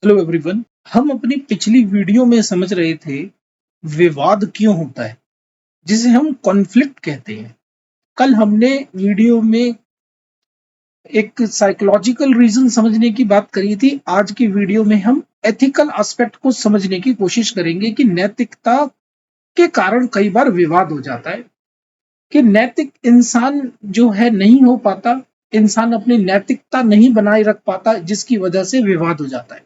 Hello everyone. हम अपनी पिछली वीडियो में समझ रहे थे विवाद क्यों होता है, जिसे हम कॉन्फ्लिक्ट कहते हैं। कल हमने वीडियो में एक साइकोलॉजिकल रीजन समझने की बात करी थी। आज की वीडियो में हम एथिकल एस्पेक्ट को समझने की कोशिश करेंगे कि नैतिकता के कारण कई बार विवाद हो जाता है, कि नैतिक इंसान जो है नहीं हो पाता, इंसान अपनी नैतिकता नहीं बनाए रख पाता, जिसकी वजह से विवाद हो जाता है।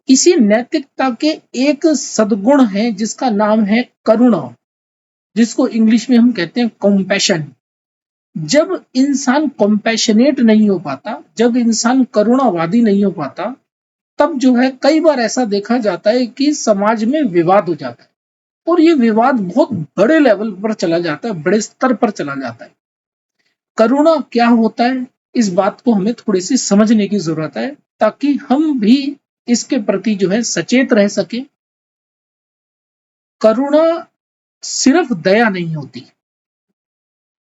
इसी नैतिकता के एक सद्गुण है जिसका नाम है करुणा, जिसको इंग्लिश में हम कहते हैं कंपैशन। जब इंसान कंपैशनेट नहीं हो पाता, जब इंसान करुणावादी नहीं हो पाता, तब जो है कई बार ऐसा देखा जाता है कि समाज में विवाद हो जाता है, और ये विवाद बहुत बड़े लेवल पर चला जाता है, बड़े स्तर पर चला जाता है। करुणा क्या होता है, इस बात को हमें थोड़ी सी समझने की जरूरत है, ताकि हम भी इसके प्रति जो है सचेत रह सके। करुणा सिर्फ दया नहीं होती।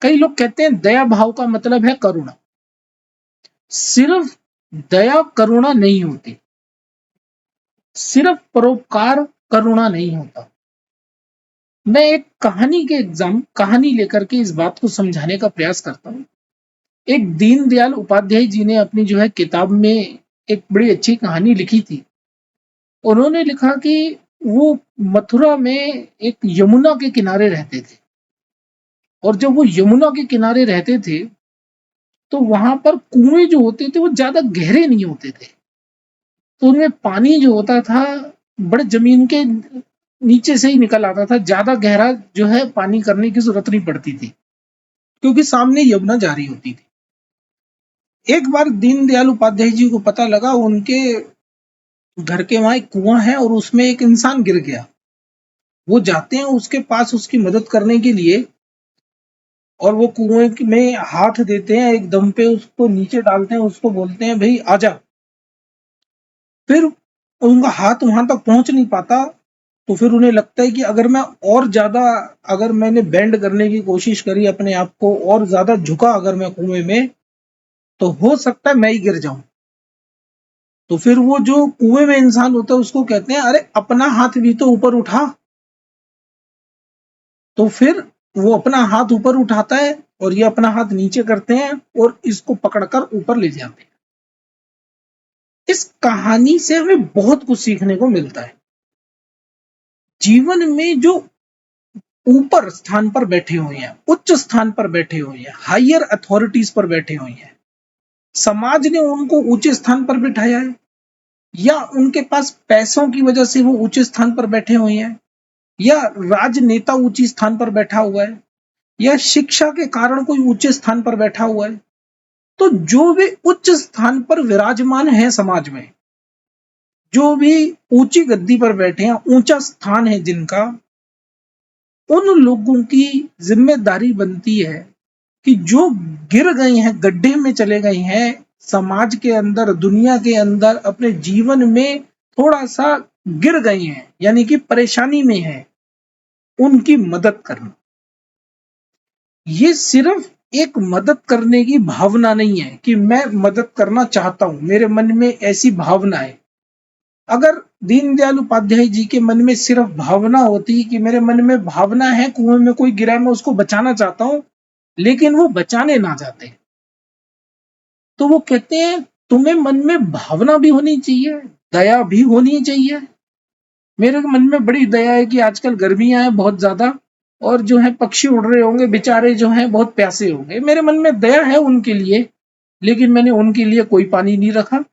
कई लोग कहते हैं दया भाव का मतलब है करुणा। सिर्फ दया करुणा नहीं होती, सिर्फ परोपकार करुणा नहीं होता। मैं एक कहानी लेकर के इस बात को समझाने का प्रयास करता हूं। एक दीनदयाल उपाध्याय जी ने अपनी जो है किताब में एक बड़ी अच्छी कहानी लिखी थी। उन्होंने लिखा कि वो मथुरा में एक यमुना के किनारे रहते थे, और जब वो यमुना के किनारे रहते थे तो वहां पर कुएं जो होते थे वो ज्यादा गहरे नहीं होते थे, तो उनमें पानी जो होता था बड़े जमीन के नीचे से ही निकल आता था। ज्यादा गहरा जो है पानी करने की जरूरत नहीं पड़ती थी, क्योंकि सामने यमुना जारी होती थी। एक बार दीनदयाल उपाध्याय जी को पता लगा उनके घर के वहां एक कुआं है और उसमें एक इंसान गिर गया। वो जाते हैं उसके पास उसकी मदद करने के लिए, और वो कुएं में हाथ देते हैं, एक दम पे उसको नीचे डालते हैं, उसको बोलते हैं भाई आजा। फिर उनका हाथ वहां तक पहुंच नहीं पाता, तो फिर उन्हें लगता है कि अगर मैं और ज्यादा, अगर मैंने बेंड करने की कोशिश करी, अपने आप को और ज्यादा झुका अगर मैं कुएं में, तो हो सकता है मैं ही गिर जाऊं। तो फिर वो जो कुएं में इंसान होता है उसको कहते हैं अरे अपना हाथ भी तो ऊपर उठा। तो फिर वो अपना हाथ ऊपर उठाता है और ये अपना हाथ नीचे करते हैं और इसको पकड़कर ऊपर ले जाते हैं। इस कहानी से हमें बहुत कुछ सीखने को मिलता है। जीवन में जो ऊपर स्थान पर बैठे हुए हैं, उच्च स्थान पर बैठे हुए हैं, हायर अथॉरिटीज पर बैठे हुए हैं, समाज ने उनको ऊंचे स्थान पर बिठाया है, या उनके पास पैसों की वजह से वो ऊंचे स्थान पर बैठे हुए हैं, या राजनेता ऊंची स्थान पर बैठा हुआ है, या शिक्षा के कारण कोई ऊंचे स्थान पर बैठा हुआ है। तो जो भी उच्च स्थान पर विराजमान है समाज में, जो भी ऊंची गद्दी पर बैठे हैं, ऊंचा स्थान है जिनका, उन लोगों की जिम्मेदारी बनती है कि जो गिर गए हैं, गड्ढे में चले गए हैं, समाज के अंदर, दुनिया के अंदर, अपने जीवन में थोड़ा सा गिर गए हैं, यानी कि परेशानी में है, उनकी मदद करना। ये सिर्फ एक मदद करने की भावना नहीं है कि मैं मदद करना चाहता हूं, मेरे मन में ऐसी भावना है। अगर दीनदयाल उपाध्याय जी के मन में सिर्फ भावना होती कि मेरे मन में भावना है कुएं में कोई गिरा है, मैं उसको बचाना चाहता हूं, लेकिन वो बचाने ना जाते, तो वो कहते हैं तुम्हें मन में भावना भी होनी चाहिए, दया भी होनी चाहिए। मेरे मन में बड़ी दया है कि आजकल गर्मियां हैं बहुत ज्यादा, और जो है पक्षी उड़ रहे होंगे बेचारे, जो है बहुत प्यासे होंगे, मेरे मन में दया है उनके लिए, लेकिन मैंने उनके लिए कोई पानी नहीं रखा।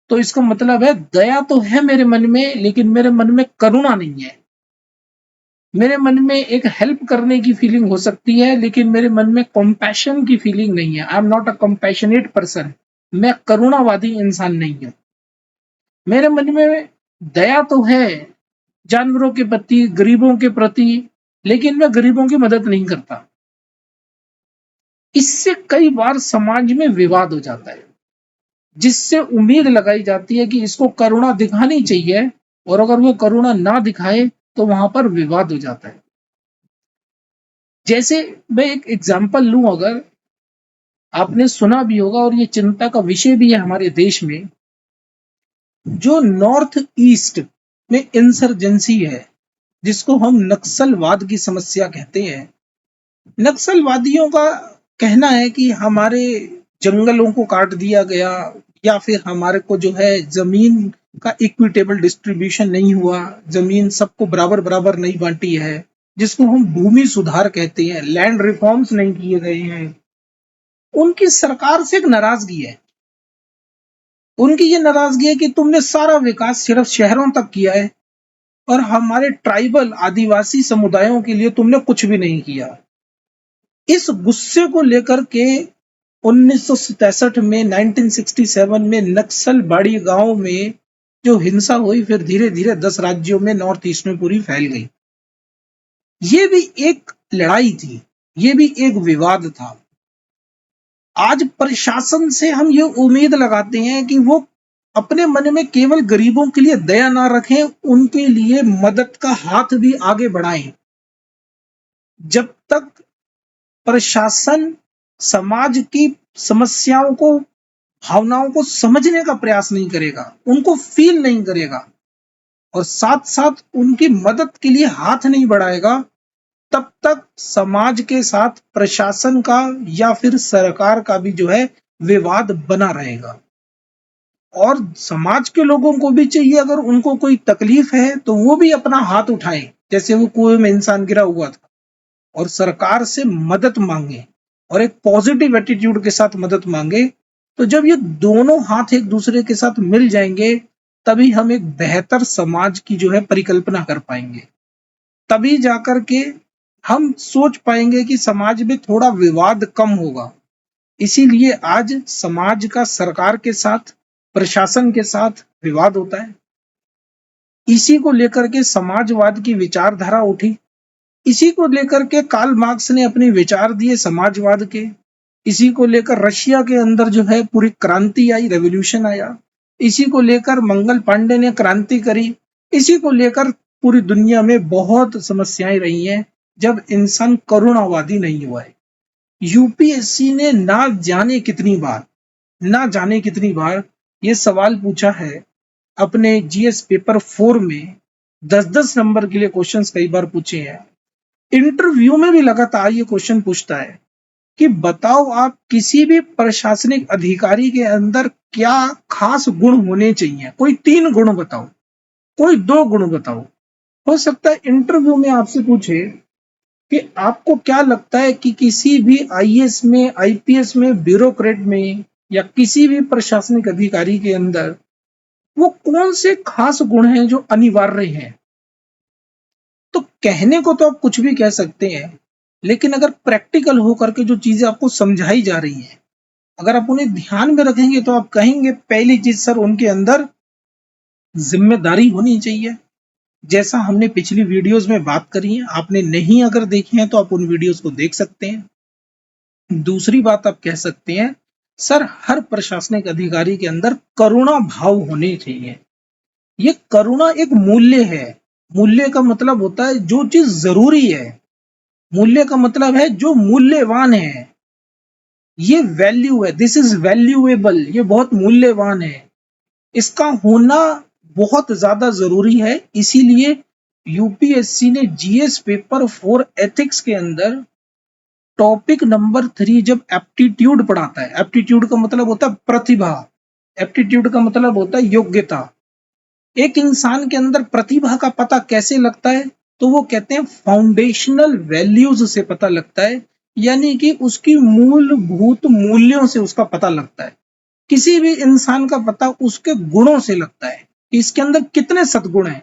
तो इसका मतलब है दया तो है मेरे मन में, लेकिन मेरे मन में करुणा नहीं है। मेरे मन में एक हेल्प करने की फीलिंग हो सकती है, लेकिन मेरे मन में कंपैशन की फीलिंग नहीं है। I am not a compassionate person. मैं करुणावादी इंसान नहीं हूं। मेरे मन में दया तो है जानवरों के प्रति, गरीबों के प्रति, लेकिन मैं गरीबों की मदद नहीं करता। इससे कई बार समाज में विवाद हो जाता है, जिससे उम्मीद लगाई जाती है कि इसको करुणा दिखानी चाहिए, और अगर वो करुणा ना दिखाए तो वहां पर विवाद हो जाता है। जैसे मैं एक एग्जांपल लूं, अगर आपने सुना भी होगा और ये चिंता का विषय भी है हमारे देश में, जो नॉर्थ ईस्ट में इंसर्जेंसी है, जिसको हम नक्सलवाद की समस्या कहते हैं। नक्सलवादियों का कहना है कि हमारे जंगलों को काट दिया गया, या फिर हमारे को जो है जमीन का इक्विटेबल डिस्ट्रीब्यूशन नहीं हुआ, जमीन सबको बराबर बराबर नहीं बांटी है, जिसको हम भूमि सुधार कहते हैं, लैंड रिफॉर्म्स नहीं किए गए हैं। उनकी सरकार से एक नाराजगी है। उनकी ये नाराजगी है कि तुमने सारा विकास सिर्फ शहरों तक किया है और हमारे ट्राइबल आदिवासी समुदायों के लिए तुमने कुछ भी नहीं किया। इस गुस्से को लेकर के 1967 में 1967 में नक्सलबाड़ी गांव में जो हिंसा हुई, फिर धीरे धीरे 10 राज्यों में नॉर्थ ईस्ट में पूरी फैल गई। ये भी एक लड़ाई थी, ये भी एक विवाद था। आज प्रशासन से हम ये उम्मीद लगाते हैं कि वो अपने मन में केवल गरीबों के लिए दया ना रखें, उनके लिए मदद का हाथ भी आगे बढ़ाएं। जब तक प्रशासन समाज की समस्याओं को, भावनाओं को समझने का प्रयास नहीं करेगा, उनको फील नहीं करेगा और साथ साथ उनकी मदद के लिए हाथ नहीं बढ़ाएगा, तब तक समाज के साथ प्रशासन का या फिर सरकार का भी जो है विवाद बना रहेगा। और समाज के लोगों को भी चाहिए, अगर उनको कोई तकलीफ है तो वो भी अपना हाथ उठाएं, जैसे वो कुएं में इंसान गिरा हुआ था, और सरकार से मदद मांगे और एक पॉजिटिव एटीट्यूड के साथ मदद मांगे। तो जब ये दोनों हाथ एक दूसरे के साथ मिल जाएंगे, तभी हम एक बेहतर समाज की जो है परिकल्पना कर पाएंगे। तभी जाकर के हम सोच पाएंगे कि समाज में थोड़ा विवाद कम होगा। इसीलिए आज समाज का सरकार के साथ, प्रशासन के साथ विवाद होता है। इसी को लेकर के समाजवाद की विचारधारा उठी, इसी को लेकर के कार्ल मार्क्स ने अपने विचार दिए समाजवाद के। इसी को लेकर रशिया के अंदर जो है पूरी क्रांति आई, रेवोल्यूशन आया। इसी को लेकर मंगल पांडे ने क्रांति करी। इसी को लेकर पूरी दुनिया में बहुत समस्याएं रही हैं, जब इंसान करुणावादी नहीं हुआ है। यूपीएससी ने ना जाने कितनी बार ये सवाल पूछा है अपने जीएस पेपर 4 में। 10-10 नंबर के लिए क्वेश्चंस कई बार पूछे हैं। इंटरव्यू में भी लगातार ये क्वेश्चन पूछता है कि बताओ आप किसी भी प्रशासनिक अधिकारी के अंदर क्या खास गुण होने चाहिए, कोई 3 गुण बताओ, कोई 2 गुण बताओ। हो सकता है इंटरव्यू में आपसे पूछे कि आपको क्या लगता है कि किसी भी आईएएस में, आईपीएस में, ब्यूरोक्रेट में या किसी भी प्रशासनिक अधिकारी के अंदर वो कौन से खास गुण हैं जो अनिवार्य हैं। तो कहने को तो आप कुछ भी कह सकते हैं, लेकिन अगर प्रैक्टिकल होकर के जो चीजें आपको समझाई जा रही हैं, अगर आप उन्हें ध्यान में रखेंगे तो आप कहेंगे पहली चीज सर, उनके अंदर जिम्मेदारी होनी चाहिए, जैसा हमने पिछली वीडियोस में बात करी है। आपने नहीं अगर देखी है तो आप उन वीडियोस को देख सकते हैं। दूसरी बात आप कह सकते हैं सर, हर प्रशासनिक अधिकारी के अंदर करुणा भाव होने चाहिए। ये करुणा एक मूल्य है। मूल्य का मतलब होता है जो चीज जरूरी है, मूल्य का मतलब है जो मूल्यवान है। ये वैल्यू है, दिस इज वैल्यूएबल, ये बहुत मूल्यवान है, इसका होना बहुत ज्यादा जरूरी है। इसीलिए यूपीएससी ने जीएस पेपर 4 एथिक्स के अंदर टॉपिक नंबर 3 जब एप्टीट्यूड पढ़ाता है, एप्टीट्यूड का मतलब होता है प्रतिभा, एप्टीट्यूड का मतलब होता है योग्यता। एक इंसान के अंदर प्रतिभा का पता कैसे लगता है, तो वो कहते हैं फाउंडेशनल वैल्यूज से पता लगता है, यानी कि उसकी मूलभूत मूल्यों से उसका पता लगता है। किसी भी इंसान का पता उसके गुणों से लगता है कि इसके अंदर कितने सद्गुण हैं।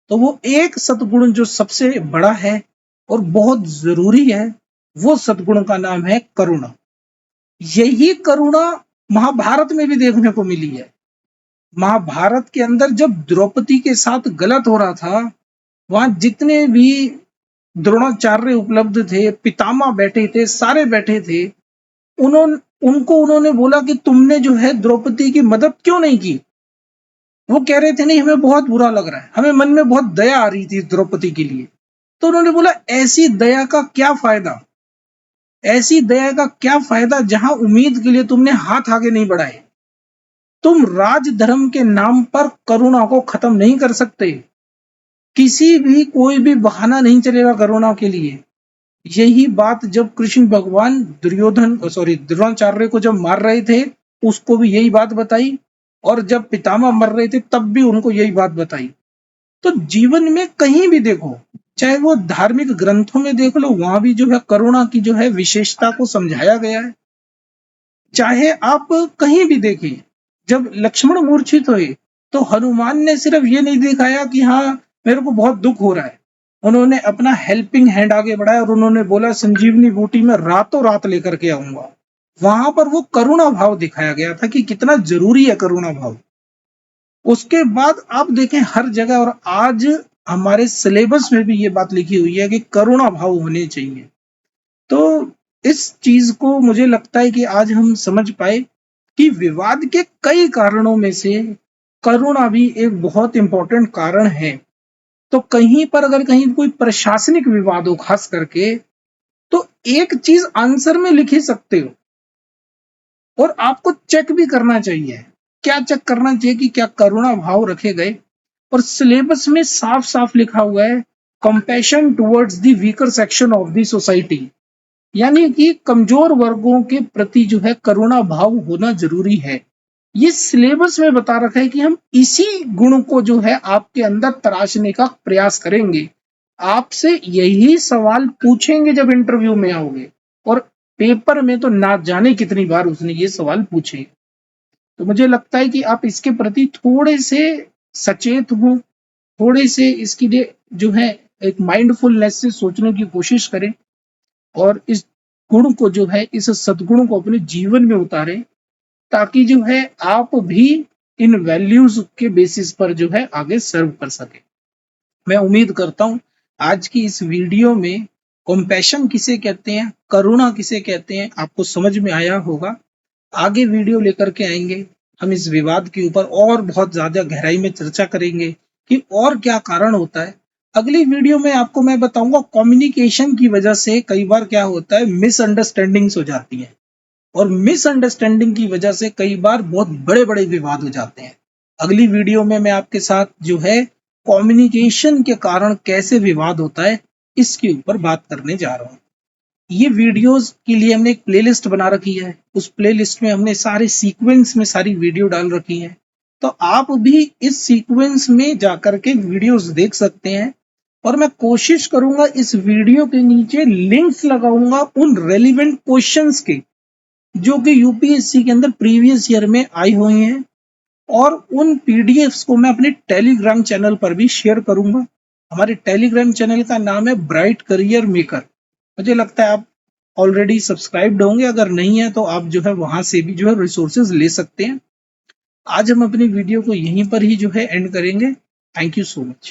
तो वो एक सद्गुण जो सबसे बड़ा है और बहुत जरूरी है, वो सद्गुण का नाम है करुणा। यही करुणा महाभारत में भी देखने को मिली है। महाभारत के अंदर जब द्रौपदी के साथ गलत हो रहा था, वहां जितने भी द्रोणाचार्य उपलब्ध थे, पितामह बैठे थे, सारे बैठे थे, उन्होंने बोला कि तुमने जो है द्रौपदी की मदद क्यों नहीं की। वो कह रहे थे नहीं, हमें बहुत बुरा लग रहा है, हमें मन में बहुत दया आ रही थी द्रौपदी के लिए। तो उन्होंने बोला ऐसी दया का क्या फायदा, ऐसी दया का क्या फायदा जहां उम्मीद के लिए तुमने हाथ आगे नहीं बढ़ाए। तुम राज धर्म के नाम पर करुणा को खत्म नहीं कर सकते। किसी भी कोई भी बहाना नहीं चलेगा करुणा के लिए। यही बात जब कृष्ण भगवान द्रोणाचार्य को जब मार रहे थे, उसको भी यही बात बताई, और जब पितामह मर रहे थे तब भी उनको यही बात बताई। तो जीवन में कहीं भी देखो, चाहे वो धार्मिक ग्रंथों में देख लो, वहां भी जो है करुणा की जो है विशेषता को समझाया गया है। चाहे आप कहीं भी देखें, जब लक्ष्मण मूर्छित हुए तो हनुमान ने सिर्फ ये नहीं दिखाया कि हाँ मेरे को बहुत दुख हो रहा है, उन्होंने अपना हेल्पिंग हैंड आगे बढ़ाया और उन्होंने बोला संजीवनी बूटी में रातों रात लेकर के आऊंगा। वहां पर वो करुणा भाव दिखाया गया था कि कितना जरूरी है करुणा भाव। उसके बाद आप देखें हर जगह, और आज हमारे सिलेबस में भी ये बात लिखी हुई है कि करुणा भाव होने चाहिए। तो इस चीज को मुझे लगता है कि आज हम समझ पाए कि विवाद के कई कारणों में से करुणा भी एक बहुत इंपॉर्टेंट कारण है। तो कहीं पर अगर कहीं कोई प्रशासनिक विवाद हो खास करके, तो एक चीज आंसर में लिख ही सकते हो, और आपको चेक भी करना चाहिए। क्या चेक करना चाहिए कि क्या करुणा भाव रखे गए। और सिलेबस में साफ साफ लिखा हुआ है compassion towards the weaker section of the society, यानी कि कमजोर वर्गों के प्रति जो है करुणा भाव होना जरूरी है। ये सिलेबस में बता रखा है कि हम इसी गुण को जो है आपके अंदर तराशने का प्रयास करेंगे। आपसे यही सवाल पूछेंगे जब इंटरव्यू में आओगे, और पेपर में तो ना जाने कितनी बार उसने ये सवाल पूछे। तो मुझे लगता है कि आप इसके प्रति थोड़े से सचेत हो, थोड़े से इसके लिए जो है एक माइंडफुलनेस से सोचने की कोशिश करें, और इस गुण को जो है, इस सद्गुण को अपने जीवन में उतारें, ताकि जो है आप भी इन वैल्यूज के बेसिस पर जो है आगे सर्व कर सके। मैं उम्मीद करता हूं आज की इस वीडियो में कंपैशन किसे कहते हैं, करुणा किसे कहते हैं, आपको समझ में आया होगा। आगे वीडियो लेकर के आएंगे, हम इस विवाद के ऊपर और बहुत ज्यादा गहराई में चर्चा करेंगे कि और क्या कारण होता है। अगली वीडियो में आपको मैं बताऊंगा कम्युनिकेशन की वजह से कई बार क्या होता है, मिसअंडरस्टैंडिंग्स हो जाती है, और मिसअंडरस्टैंडिंग की वजह से कई बार बहुत बड़े बड़े विवाद हो जाते हैं। अगली वीडियो में मैं आपके साथ जो है कम्युनिकेशन के कारण कैसे विवाद होता है, इसके ऊपर बात करने जा रहा हूँ। ये वीडियोस के लिए हमने एक प्लेलिस्ट बना रखी है, उस प्लेलिस्ट में हमने सारे सीक्वेंस में सारी वीडियो डाल रखी है। तो आप भी इस सीक्वेंस में जाकर के वीडियोस देख सकते हैं, और मैं कोशिश करूंगा इस वीडियो के नीचे लिंक्स लगाऊंगा उन रेलिवेंट क्वेश्चंस के, जो कि यूपीएससी के अंदर प्रीवियस ईयर में आई हुई हैं, और उन पीडीएफ्स को मैं अपने टेलीग्राम चैनल पर भी शेयर करूंगा। हमारे टेलीग्राम चैनल का नाम है ब्राइट करियर मेकर। मुझे लगता है आप ऑलरेडी सब्सक्राइब्ड होंगे, अगर नहीं है तो आप जो है वहां से भी जो है रिसोर्सेज ले सकते हैं। आज हम अपनी वीडियो को यहीं पर ही जो है एंड करेंगे। Thank you so much.